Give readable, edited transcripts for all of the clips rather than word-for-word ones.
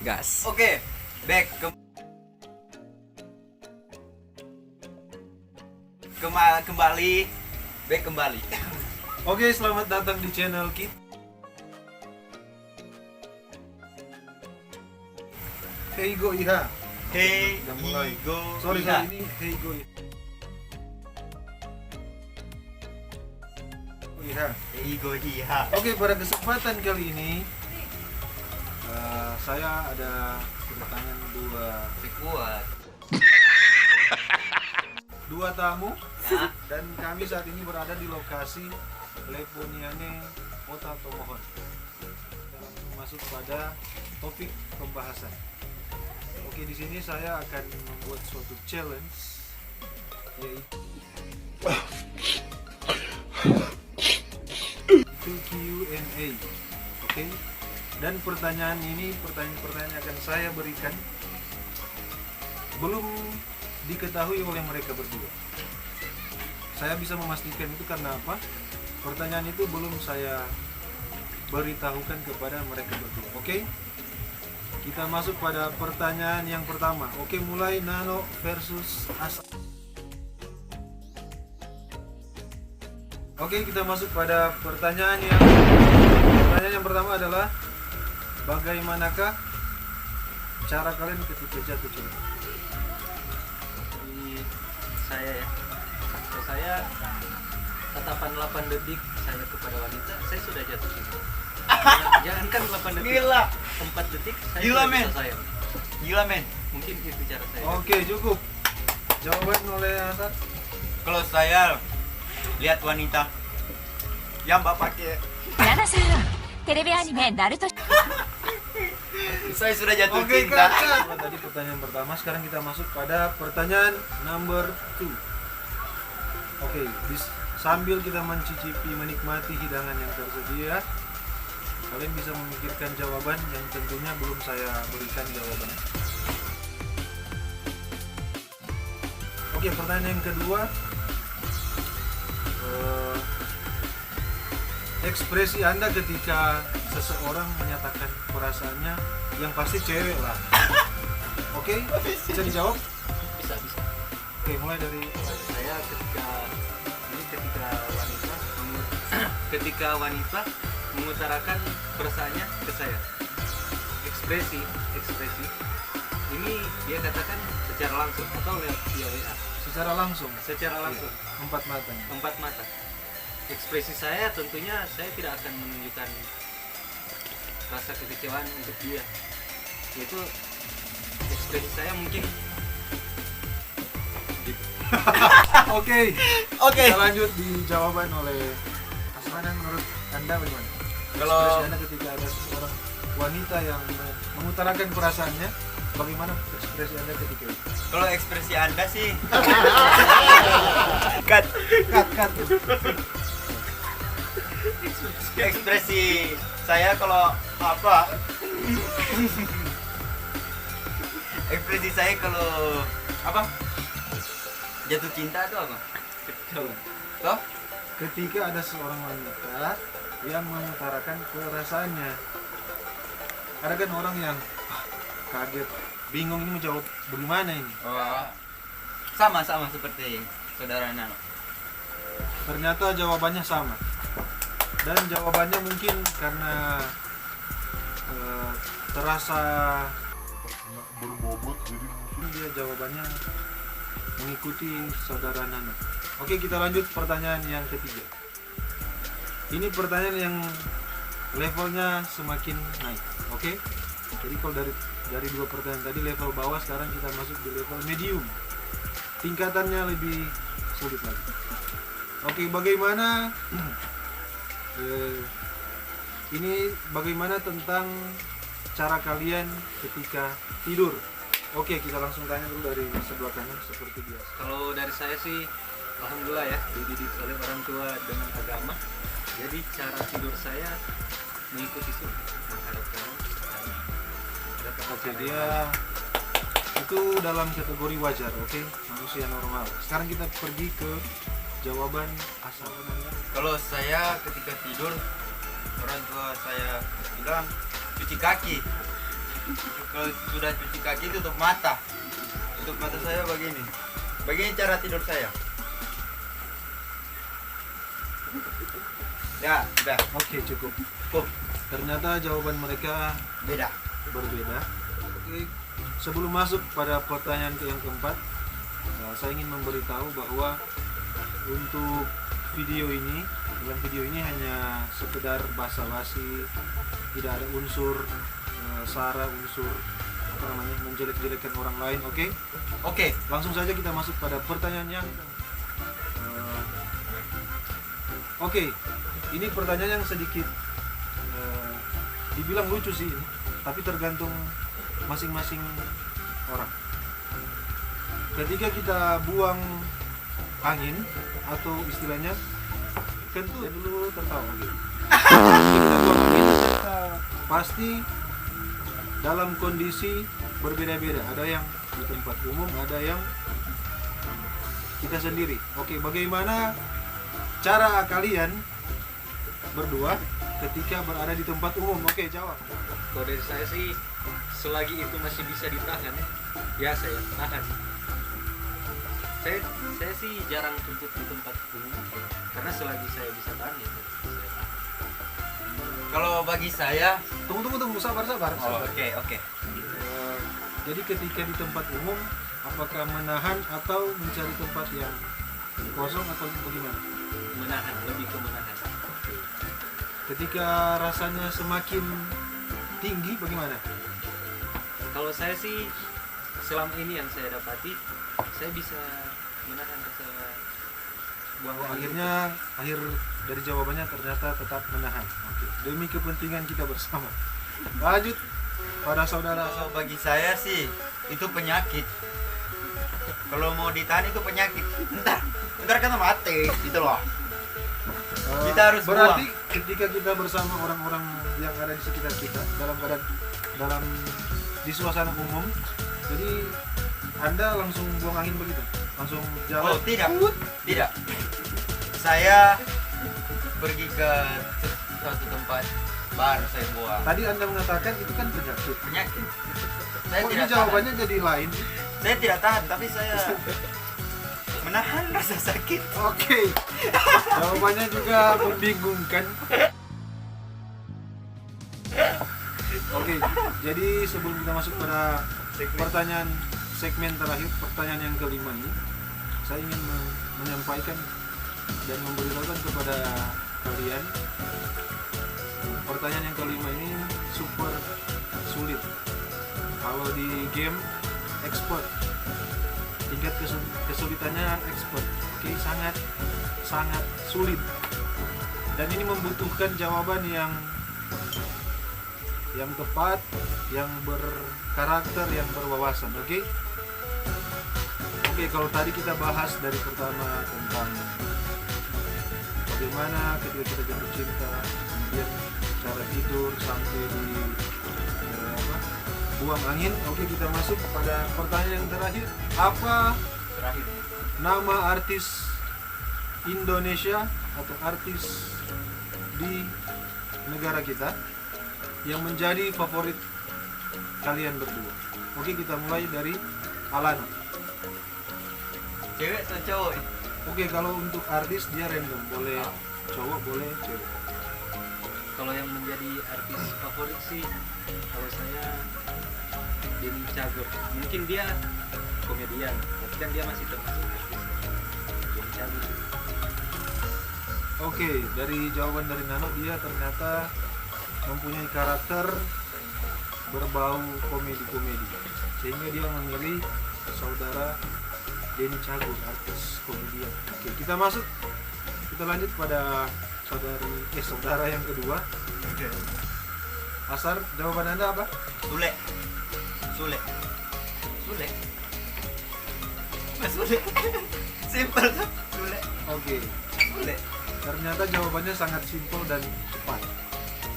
Gas. Oke, back kembali. Back kembali. Oke, selamat datang di channel kita. Hey Go Iha. Hey, Udah mulai. go. Sorry, Iha. ini Hey Go Iha. Hey, go Iha. Oke, pada kesempatan kali ini saya ada kedatangan dua tamu Hah? dan kami saat ini berada di lokasi Leponiane Kota Tomohon. Kita langsung masuk pada topik pembahasan. Oke, di sini saya akan membuat suatu challenge, yaitu Q&A. Oke. Dan pertanyaan ini, pertanyaan yang akan saya berikan belum diketahui oleh mereka berdua. Saya bisa memastikan itu karena apa? Pertanyaan itu belum saya beritahukan kepada mereka berdua. Oke? Kita masuk pada pertanyaan yang pertama. Oke, mulai Nano versus Asa. Oke, kita masuk pada pertanyaan yang pertama adalah bagaimanakah cara kalian ketika jatuh cinta? Saya ya. Kalau saya tatapan 8 detik saya kepada wanita, saya sudah jatuh cinta. Jangankan 8 detik. Gila. 4 detik saya Gila, sudah men. bisa sayang. Gila, men. Mungkin itu cara saya. Oke, cukup. Jawaban oleh Hasan. Kalau saya lihat wanita yang bapak pakai, ナナさんテレビアニメ「ナルト」 saya sudah jatuh Oke, cinta. Kak. Tadi pertanyaan pertama, sekarang kita masuk pada pertanyaan number 2. Oke, sambil kita mencicipi, menikmati hidangan yang tersedia, kalian bisa memikirkan jawaban yang tentunya belum saya berikan jawabannya. Oke, pertanyaan yang kedua. Ekspresi Anda ketika seseorang menyatakan perasaannya, yang pasti cewek lah. Oke, bisa dijawab? Bisa. Oke, mulai dari Saya ketika wanita mengutarakan perasaannya ke saya. Ekspresi ini dia katakan secara langsung atau lewat via WA. secara langsung. Secara langsung. Empat mata. Empat mata. Ekspresi saya tentunya saya tidak akan menunjukkan rasa kekecewaan untuk dia. Itu ekspresi saya mungkin gitu. Oke, Oke. kita lanjut di jawaban oleh Asmana. Menurut Anda bagaimana? Kalau- Ekspresi Anda ketika ada seseorang wanita yang mengutarakan perasaannya, bagaimana ekspresi Anda ketika itu? Kalau ekspresi Anda sih cut. Ekspresi saya kalau apa? Ekspresi saya kalau apa? Jatuh cinta itu apa? Toh? Ketika ada seorang wanita yang mengutarakan perasaannya, ada kan orang yang kaget, bingung ini menjawab bagaimana ini. Oh, sama seperti saudara Nano. Ternyata jawabannya sama. Dan jawabannya mungkin karena terasa berbobot, jadi mungkin dia jawabannya mengikuti saudara Nano. Oke, kita lanjut pertanyaan yang ketiga. Ini pertanyaan yang levelnya semakin naik. Oke, jadi kalau dari dua pertanyaan tadi level bawah, sekarang kita masuk di level medium. Tingkatannya lebih sulit lagi. Oke, bagaimana ini bagaimana tentang cara kalian ketika tidur? Oke, kita langsung tanya dulu dari sebelah kanan seperti biasa. Kalau dari saya sih alhamdulillah ya, dididik oleh orang tua dengan agama. Jadi cara tidur saya mengikuti sunnah, menghadap kanan. Oke, dia itu dalam kategori wajar, oke, manusia normal. Sekarang kita pergi ke jawaban asal. Kalau saya ketika tidur, orang tua saya bilang cuci kaki. Kalau sudah cuci kaki tutup mata. Tutup mata saya begini. Begini cara tidur saya. Ya, udah. Oke, cukup. Cukup. Ternyata jawaban mereka Beda. berbeda. Oke, sebelum masuk pada pertanyaan yang keempat, saya ingin memberitahu bahwa untuk dalam video ini hanya sekedar basa-basi, tidak ada unsur sara, unsur menjelek-jelekan orang lain. Oke? Oke. Langsung saja kita masuk pada pertanyaannya. Oke, ini pertanyaan yang sedikit dibilang lucu sih ini, tapi tergantung masing-masing orang. Ketika kita buang angin atau istilahnya tentu dulu tertawa gitu. Ketika kita buang angin pasti dalam kondisi berbeda-beda. Ada yang di tempat umum, ada yang kita sendiri. Oke, bagaimana cara kalian berdua ketika berada di tempat umum? Oke, jawab. Kalau dari saya sih, selagi itu masih bisa ditahan, ya saya tahan. Saya sih jarang tuntut di tempat umum, karena selagi saya bisa tahan ya saya tahan. Kalau bagi saya, Tunggu, sabar. oke. Jadi ketika di tempat umum, apakah menahan atau mencari tempat yang kosong atau bagaimana? Menahan, lebih ke menahan. Ketika rasanya semakin tinggi, bagaimana? Kalau saya sih, selama ini yang saya dapati, saya bisa menahan rasa buang angin. Akhirnya, akhir dari jawabannya ternyata tetap menahan. Oke. Demi kepentingan kita bersama. Lanjut pada saudara. Kalau bagi saya sih itu penyakit. Kalau mau ditahan itu penyakit. Ntar kan mati gitu loh. Kita harus berarti ketika kita bersama orang-orang yang ada di sekitar kita dalam keadaan di suasana umum, jadi Anda langsung buang angin begitu, langsung jalan. Oh tidak. Saya pergi ke suatu tempat baru saya buang. Tadi Anda mengatakan itu kan penyakit. Penyakit. Saya Kok ini tidak jawabannya jadi lain? tahan. Saya tidak tahan, tapi saya menahan rasa sakit. Oke. Jawabannya juga membingungkan. Oke, jadi sebelum kita masuk pada pertanyaan segmen terakhir, pertanyaan yang kelima ini, saya ingin menyampaikan dan memberitahukan kepada kalian, pertanyaan yang kelima ini super sulit. Kalau di game expert, tingkat kesulitannya expert. Oke, sangat sulit. Dan ini membutuhkan jawaban yang tepat, yang berkarakter, yang berwawasan. Oke, kalau tadi kita bahas dari pertama tentang bagaimana ketika kita jatuh cinta, kemudian cara tidur sampai di buang angin. Oke, kita masuk pada pertanyaan yang terakhir. Apa nama artis Indonesia atau artis di negara kita yang menjadi favorit kalian berdua? Oke, kita mulai dari Alana. Cewek atau cowok? Oke, kalau untuk artis dia random, boleh cowok, boleh cewek. Kalau yang menjadi artis favorit sih, kalau saya Denny Cagur. Mungkin dia komedian, tapi kan dia masih termasuk artis. Denny Cagur. Oke, dari jawaban dari Nano, dia ternyata mempunyai karakter berbau komedi-komedi, sehingga dia memilih saudara Denny Cagur, artis komedian. Oke, kita lanjut pada saudara yang kedua. Asar, jawaban Anda apa? Sule. Simpel tuh. Sule. Oke, Sule. ternyata jawabannya sangat simpel dan cepat.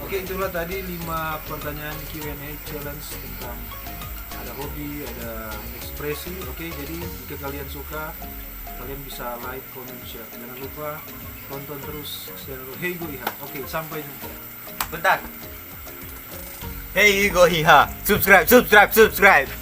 Oke, itulah tadi 5 pertanyaan Q&A challenge tentang ada hobi, ada ekspresi. Oke, jadi jika kalian suka, kalian bisa like, comment, share. Jangan lupa tonton terus channel Hey Gue Lihat. Oke, sampai jumpa. Bentar. Hey Igo Hiha, subscribe.